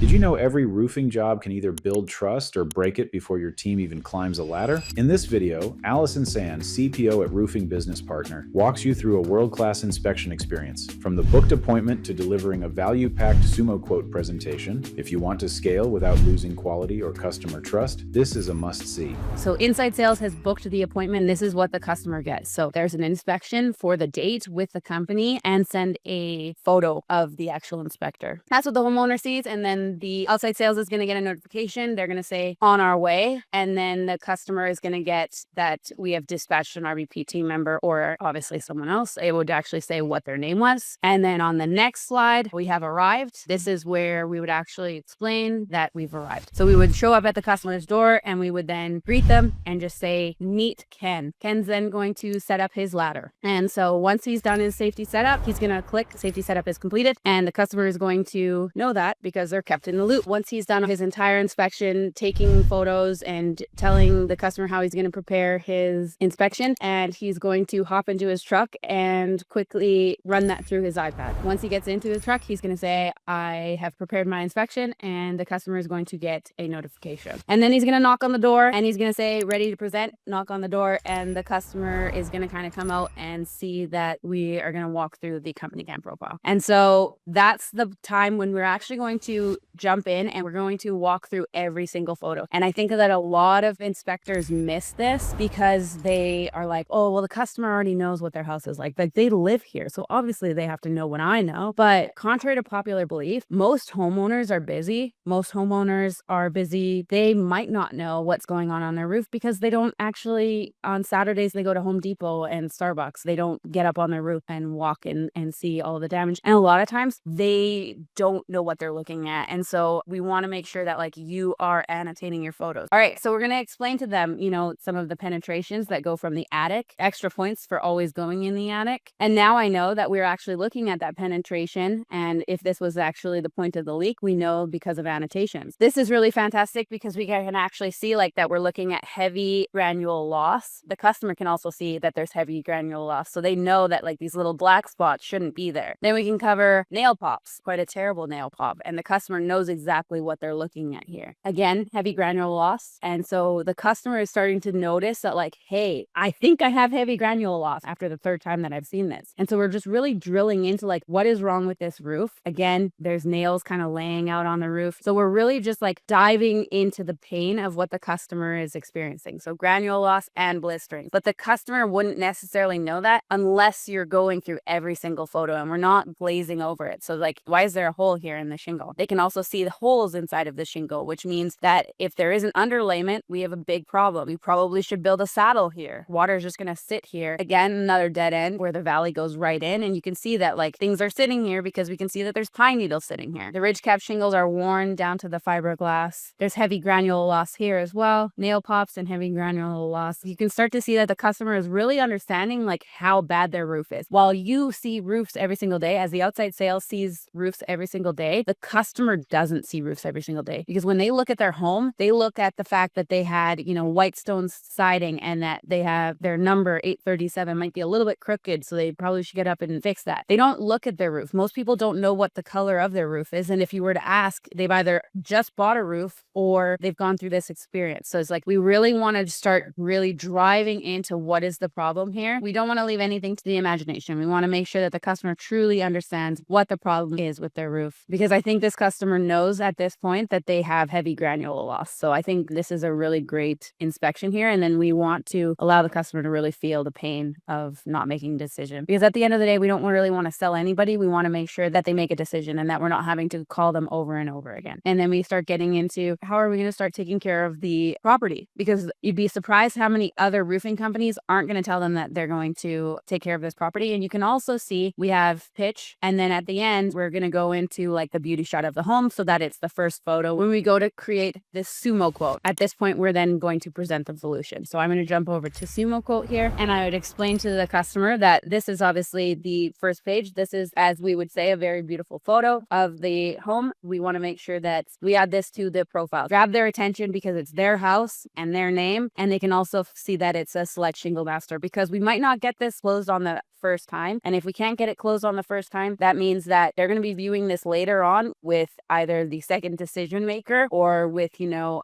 Did you know every roofing job can either build trust or break it before your team even climbs a ladder? In this video, Allison Sands, CPO at Roofing Business Partner, walks you through a world-class inspection experience, from the booked appointment to delivering a value-packed SumoQuote presentation. If you want to scale without losing quality or customer trust, this is a must-see. So Inside Sales has booked the appointment. This is what the customer gets. So there's an inspection for the date with the company and send a photo of the actual inspector. That's what the homeowner sees, and then the outside sales is going to get a notification. They're going to say on our way, and then the customer is going to get that we have dispatched an RVP team member, or obviously someone else. It would actually say what their name was. And then on the next slide, we have arrived. This is where we would actually explain that we've arrived. So we would show up at the customer's door and we would then greet them and just say, meet Ken. Ken's then going to set up his ladder. And so once he's done his safety setup, he's going to click safety setup is completed, and the customer is going to know that because they're kept in the loop. Once he's done his entire inspection, taking photos and telling the customer how he's going to prepare his inspection, and he's going to hop into his truck and quickly run that through his iPad. Once he gets into his truck, he's going to say, I have prepared my inspection, and the customer is going to get a notification. And then he's going to knock on the door and he's going to say, ready to present, knock on the door, and the customer is going to kind of come out and see that we are going to walk through the company cam profile. And so that's the time when we're actually going to jump in and we're going to walk through every single photo. And I think that a lot of inspectors miss this because they are like, oh, well, the customer already knows what their house is like. Like, they live here, so obviously they have to know what I know. But contrary to popular belief, most homeowners are busy. Most homeowners are busy. They might not know what's going on their roof because they don't actually, on Saturdays, they go to Home Depot and Starbucks. They don't get up on their roof and walk in and see all the damage. And a lot of times they don't know what they're looking at. And so we want to make sure that like you are annotating your photos. All right, so we're going to explain to them, some of the penetrations that go from the attic, extra points for always going in the attic. And now I know that we're actually looking at that penetration. And if this was actually the point of the leak, we know because of annotations. This is really fantastic because we can actually see like that we're looking at heavy granule loss. The customer can also see that there's heavy granule loss. So they know that like these little black spots shouldn't be there. Then we can cover nail pops, quite a terrible nail pop. And the customer knows exactly what they're looking at here. Again, heavy granule loss. And so the customer is starting to notice that like, hey, I think I have heavy granule loss after the third time that I've seen this. And so we're just really drilling into like, what is wrong with this roof? Again, there's nails kind of laying out on the roof. So we're really just like diving into the pain of what the customer is experiencing. So granule loss and blistering. But the customer wouldn't necessarily know that unless you're going through every single photo and we're not glazing over it. So like, why is there a hole here in the shingle? They can also see the holes inside of the shingle, which means that if there is an underlayment, we have a big problem. We probably should build a saddle here. Water is just going to sit here. Again, another dead end where the valley goes right in. And you can see that like things are sitting here because we can see that there's pine needles sitting here. The ridge cap shingles are worn down to the fiberglass. There's heavy granule loss here as well. Nail pops and heavy granule loss. You can start to see that the customer is really understanding like how bad their roof is. While you see roofs every single day, as the outside sales sees roofs every single day, the customer doesn't see roofs every single day, because when they look at their home, they look at the fact that they had, white stone siding and that they have their number 837 might be a little bit crooked. So they probably should get up and fix that. They don't look at their roof. Most people don't know what the color of their roof is. And if you were to ask, they've either just bought a roof or they've gone through this experience. So it's like, we really want to start really driving into what is the problem here. We don't want to leave anything to the imagination. We want to make sure that the customer truly understands what the problem is with their roof, because I think this customer knows at this point that they have heavy granule loss. So I think this is a really great inspection here. And then we want to allow the customer to really feel the pain of not making a decision, because at the end of the day, we don't really want to sell anybody. We want to make sure that they make a decision and that we're not having to call them over and over again. And then we start getting into how are we going to start taking care of the property, because you'd be surprised how many other roofing companies aren't going to tell them that they're going to take care of this property. And you can also see we have pitch, and then at the end we're going to go into like the beauty shot of the home so that it's the first photo. When we go to create this SumoQuote, at this point we're then going to present the solution. So I'm going to jump over to SumoQuote here, and I would explain to the customer that this is obviously the first page. This is, as we would say, a very beautiful photo of the home. We want to make sure that we add this to the profile, grab their attention because it's their house and their name, and they can also see that it's a select shingle master, because we might not get this closed on the first time. And if we can't get it closed on the first time, that means that they're going to be viewing this later on with either the second decision maker or with,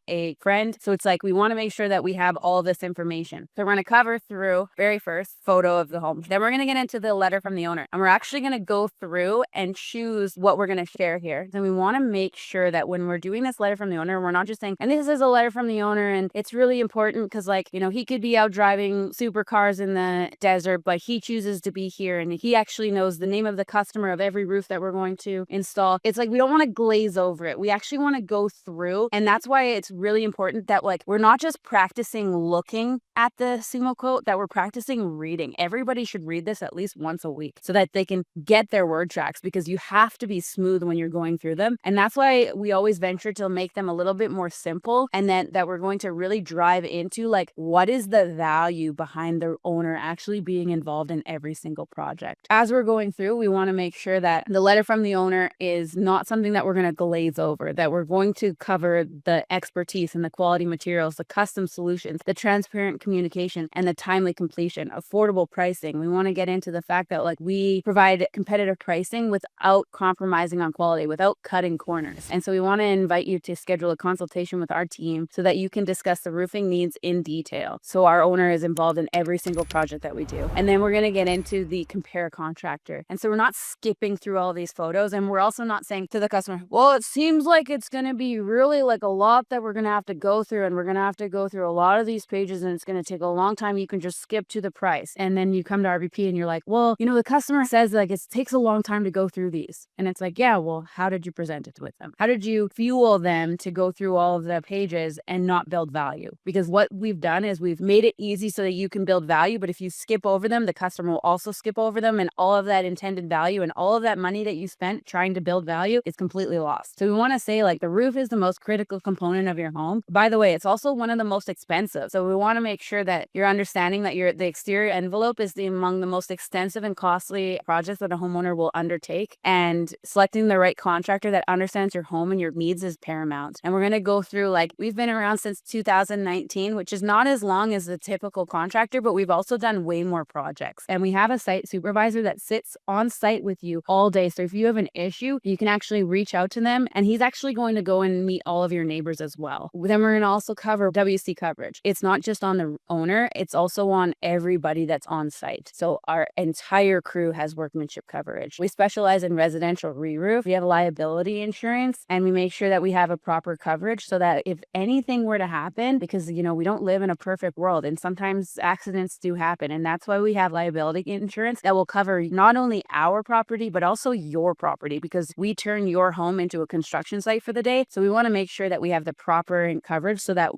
a friend. So it's like we want to make sure that we have all this information. So we're going to cover through very first photo of the home. Then we're going to get into the letter from the owner. And we're actually going to go through and choose what we're going to share here. Then we want to make sure that when we're doing this letter from the owner, we're not just saying, and this is a letter from the owner, and it's really important because, like, he could be out driving supercars in the desert, but he chooses to be here and he actually knows the name of the customer of every roof that we're going to install. It's like we don't want to glaze over it. We actually want to go through, and that's why it's really important that, like, we're not just practicing looking at the SumoQuote, that we're practicing reading. Everybody should read this at least once a week so that they can get their word tracks, because you have to be smooth when you're going through them. And that's why we always venture to make them a little bit more simple, and then that we're going to really drive into, like, what is the value behind the owner actually being involved in every single project. As we're going through, we want to make sure that the letter from the owner is not something that we're going to glaze over, that we're going to cover the expertise and the quality materials, the custom solutions, the transparent communication, and the timely completion, affordable pricing. We want to get into the fact that, like, we provide competitive pricing without compromising on quality, without cutting corners. And so we want to invite you to schedule a consultation with our team so that you can discuss the roofing needs in detail. So our owner is involved in every single project that we do. And then we're going to get into the compare contractor. And so we're not skipping through all these photos. And we're also not saying to the customer, well, it seems like it's going to be really like a lot that we're going to have to go through. And we're going to have to go through a lot of these pages and it's going to take a long time. You can just skip to the price. And then you come to RBP and you're like, well, the customer says, like, it takes a long time to go through these. And it's like, yeah, well, how did you present it with them? How did you fuel them to go through all of the pages and not build value? Because what we've done is we've made it easy so that you can build value. But if you skip over them, the customer will also skip over them. And all of that intended value and all of that money that you spent trying to build value is completely lost. So we want to say, like, the roof is the most critical component of your home. By the way, it's also one of the most expensive. So we want to make sure that you're understanding that the exterior envelope is among the most extensive and costly projects that a homeowner will undertake. And selecting the right contractor that understands your home and your needs is paramount. And we're going to go through, like, we've been around since 2019, which is not as long as the typical contractor, but we've also done way more projects. And we have a site supervisor that sits on site with you all day. So if you have an issue, you can actually reach out to them, and he's actually going to go and meet all of your neighbors as well. Then we're going to also cover WC coverage. It's not just on the owner, it's also on everybody that's on site. So our entire crew has workmanship coverage. We specialize in residential re-roof. We have liability insurance, and we make sure that we have a proper coverage so that if anything were to happen, because, we don't live in a perfect world and sometimes accidents do happen. And that's why we have liability insurance that will cover not only our property, but also your property, because we turn your home into a construction site for the day. So we want to make sure that we have the proper coverage so that,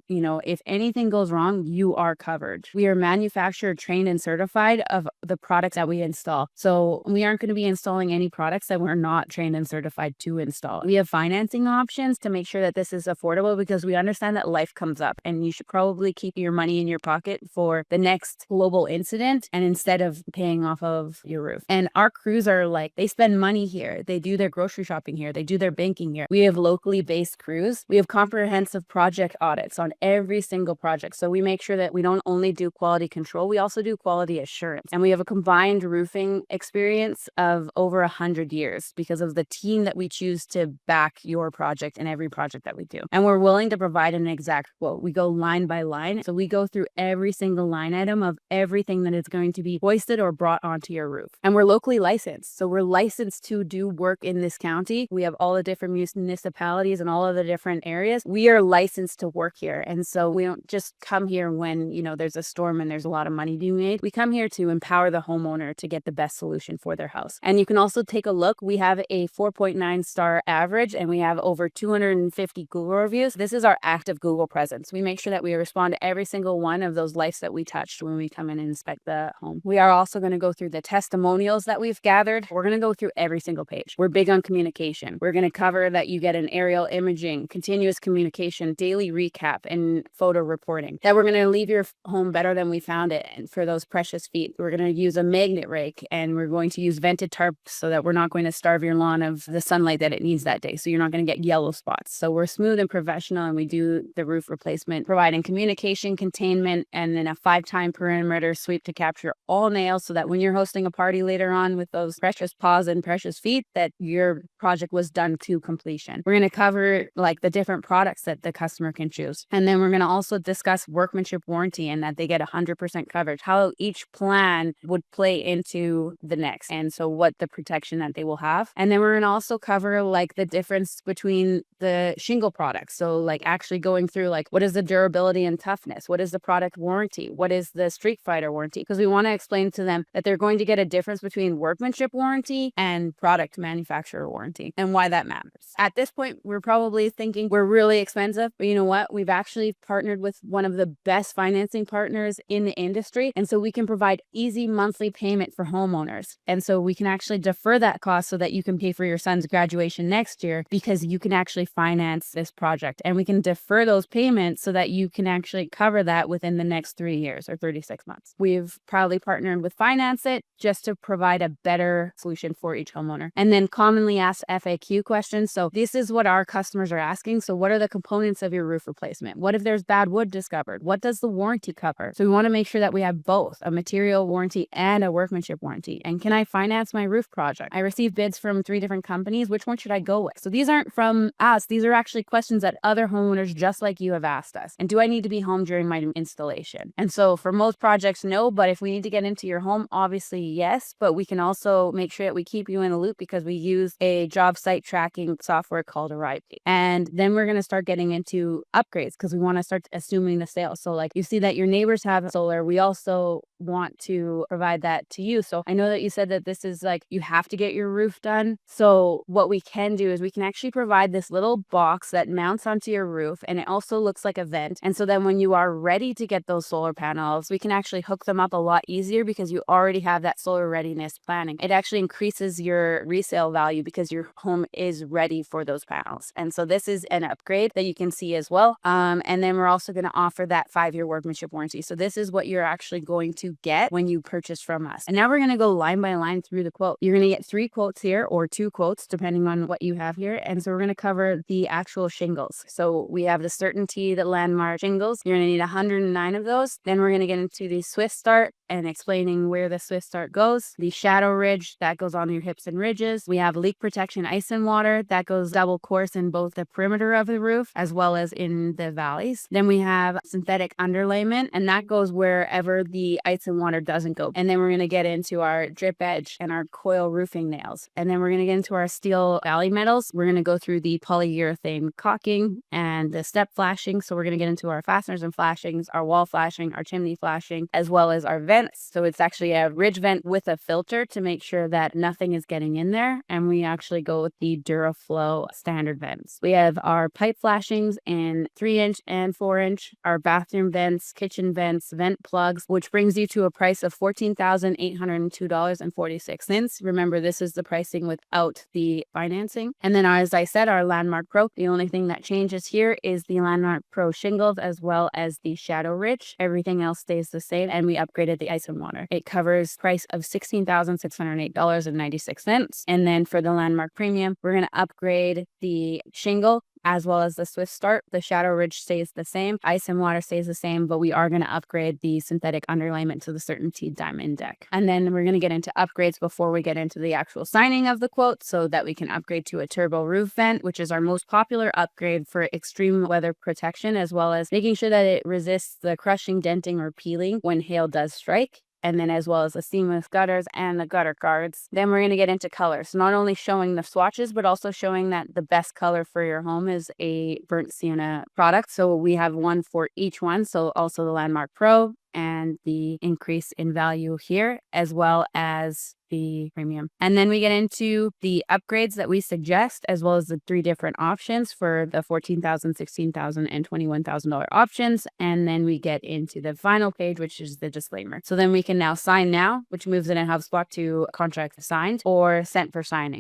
if anything goes wrong, you are covered. We are manufacturer trained and certified of the products that we install. So we aren't going to be installing any products that we're not trained and certified to install. We have financing options to make sure that this is affordable, because we understand that life comes up and you should probably keep your money in your pocket for the next global incident, and instead of paying off of your roof. And our crews are like, they spend money here. They do their grocery shopping here. They do their banking here. We have locally based crews. We have comprehensive project audits on every single project. So we make sure that we don't only do quality control, we also do quality assurance. And we have a combined roofing experience of over 100 years because of the team that we choose to back your project and every project that we do. And we're willing to provide an exact quote. We go line by line. So we go through every single line item of everything that is going to be hoisted or brought onto your roof. And we're locally licensed. So we're licensed to do work in this county. We have all the different municipalities and all of the different areas. We are licensed to work here. And so we don't just come here when, there's a storm and there's a lot of money being made. We come here to empower the homeowner to get the best solution for their house. And you can also take a look. We have a 4.9 star average, and we have over 250 Google reviews. This is our active Google presence. We make sure that we respond to every single one of those lives that we touched when we come in and inspect the home. We are also going to go through the testimonials that we've gathered. We're going to go through every single page. We're big on communication. We're going to cover that you get an aerial imaging, continuous communication, daily recap, and photo reporting. That we're going to leave your home better than we found it. And for those precious feet, we're going to use a magnet rake, and we're going to use vented tarps so that we're not going to starve your lawn of the sunlight that it needs that day. So you're not going to get yellow spots. So we're smooth and professional, and we do the roof replacement, providing communication, containment, and then a 5-time perimeter sweep to capture all nails so that when you're hosting a party later on with those precious paws and precious feet, that your project was done to completion. We're going to cover like the different products that the customer can choose. And then we're going to also discuss workmanship warranty and that they get 100% coverage, how each plan would play into the next. And so what the protection that they will have. And then we're going to also cover like the difference between the shingle products. So like actually going through like what is the durability and toughness? What is the product warranty? What is the Street Fighter warranty? Because we want to explain to them that they're going to get a difference between workmanship warranty and product manufacturer warranty and why that matters. At this point, we're probably thinking we're really expensive, but you know what? We've actually partnered with one of the best financing partners in the industry. And so we can provide easy monthly payment for homeowners. And so we can actually defer that cost so that you can pay for your son's graduation next year because you can actually finance this project. And we can defer those payments so that you can actually cover that within the next 3 years or 36 months. We've proudly partnered with Finance It just to provide a better solution for each homeowner. And then commonly asked FAQ questions. So this is what our customers are asking. So what are the components of your roof replacement? What if there's bad wood discovered? What does the warranty cover? So we want to make sure that we have both a material warranty and a workmanship warranty. And can I finance my roof project? I received bids from 3 different companies. Which one should I go with? So these aren't from us. These are actually questions that other homeowners just like you have asked us. And do I need to be home during my installation? And so for most projects, no, but if we need to get into your home, obviously yes, but we can also make sure that we keep you in the loop because we use a job site tracking software called Arrive. And then we're going to start getting into upgrades because we want to start assuming the sale. So like you see that your neighbors have solar, we also want to provide that to you. So I know that you said that this is like you have to get your roof done. So what we can do is we can actually provide this little box that mounts onto your roof and it also looks like a vent. And so then when you are ready to get those solar panels, we can actually hook them up a lot easier because you already have that solar readiness planning. It actually increases your resale value because your home is ready for those panels. And so this is an upgrade that you can see as well. And then we're also going to offer that 5-year workmanship warranty. So this is what you're actually going to get when you purchase from us. And now we're going to go line by line through the quote. You're going to get 3 quotes here or 2 quotes depending on what you have here. And so we're going to cover the actual shingles. So we have the Certainty, the Landmark shingles. You're going to need 109 of those. Then we're going to get into the Swift Start and explaining where the Swift Start goes. The Shadow Ridge, that goes on your hips and ridges. We have Leak Protection Ice and Water, that goes double course in both the perimeter of the roof as well as in the valleys. Then we have Synthetic Underlayment, and that goes wherever the ice and water doesn't go. And then we're going to get into our Drip Edge and our coil roofing nails. And then we're going to get into our steel valley metals. We're going to go through the polyurethane caulking and the step flashing. So we're going to get into our fasteners and flashings, our wall flashing, our chimney flashing, as well as our vents. So it's actually a ridge vent with a filter to make sure that nothing is getting in there. And we actually go with the DuraFlow standard vents. We have our pipe flashings in 3-inch and 4-inch, our bathroom vents, kitchen vents, vent plugs, which brings you to a price of $14,802.46. Remember, this is the pricing without the financing. And then, as I said, our Landmark Pro, the only thing that changes here is the Landmark Pro shingles as well as the Shadow Ridge. Everything else stays the same, and we upgraded the ice and water. It covers price of $16,608.96. And then for the Landmark Premium, we're going to upgrade the shingle as well as the Swift Start. The Shadow Ridge stays the same. Ice and water stays the same, but we are going to upgrade the synthetic underlayment to the Certainty Diamond Deck. And then we're going to get into upgrades before we get into the actual signing of the quote so that we can upgrade to a turbo roof vent, which is our most popular upgrade for extreme weather protection, as well as making sure that it resists the crushing, denting, or peeling when hail does strike. And then as well as the seamless gutters and the gutter guards. Then we're going to get into colors. So not only showing the swatches, but also showing that the best color for your home is a burnt sienna product. So we have one for each one. So also the Landmark Pro and the increase in value here, as well as the premium. And then we get into the upgrades that we suggest, as well as the 3 different options for the $14,000, $16,000, and $21,000 options. And then we get into the final page, which is the disclaimer. So then we can now sign now, which moves it in HubSpot to contract signed or sent for signing.